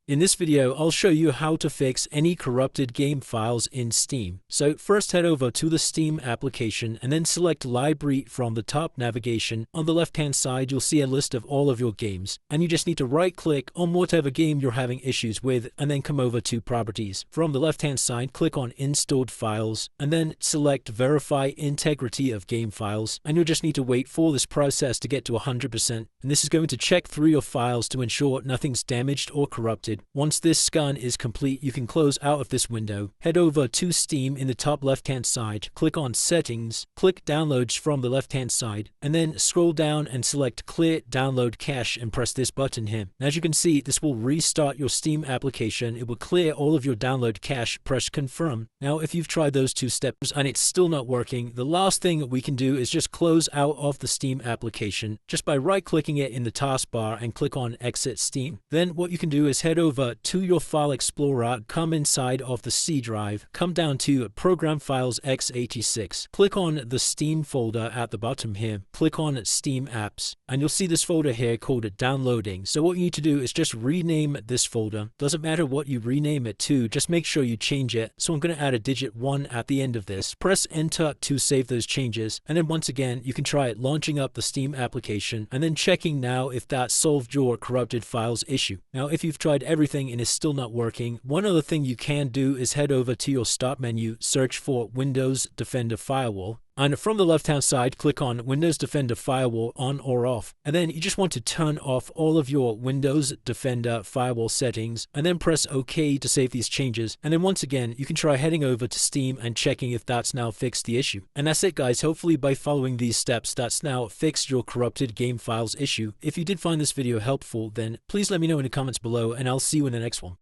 In this video, I'll show you how to fix any corrupted game files in Steam. So first head over to the Steam application and then select Library from the top navigation. On the left hand side, you'll see a list of all of your games, and you just need to right click on whatever game you're having issues with and then come over to Properties. From the left hand side, click on Installed Files and then select Verify Integrity of Game Files, and you'll just need to wait for this process to get to 100%, and this is going to check through your files to ensure nothing's damaged or corrupted. Once this scan is complete, you can close out of this window. Head over to Steam in the top left-hand side, click on Settings, click Downloads from the left-hand side, and then scroll down and select Clear Download Cache and press this button here. And as you can see, this will restart your Steam application. It will clear all of your download cache. Press Confirm. Now, if you've tried those two steps and it's still not working, the last thing we can do is just close out of the Steam application just by right-clicking it in the taskbar and click on Exit Steam. Then what you can do is head over to your File Explorer, come inside of the C drive, come down to Program Files x86, click on the Steam folder at the bottom here, click on Steam Apps, and you'll see this folder here called Downloading. So what you need to do is just rename this folder. Doesn't matter what you rename it to, just make sure you change it. So I'm going to add a digit 1 at the end of this. Press Enter to save those changes, and then once again you can try launching up the Steam application and then checking now if that solved your corrupted files issue. Now if you've tried everything and it's still not working, one other thing you can do is head over to your Start menu, search for Windows Defender Firewall, and from the left-hand side, click on Windows Defender Firewall on or off. And then you just want to turn off all of your Windows Defender Firewall settings and then press OK to save these changes. And then once again, you can try heading over to Steam and checking if that's now fixed the issue. And that's it, guys. Hopefully by following these steps, that's now fixed your corrupted game files issue. If you did find this video helpful, then please let me know in the comments below, and I'll see you in the next one.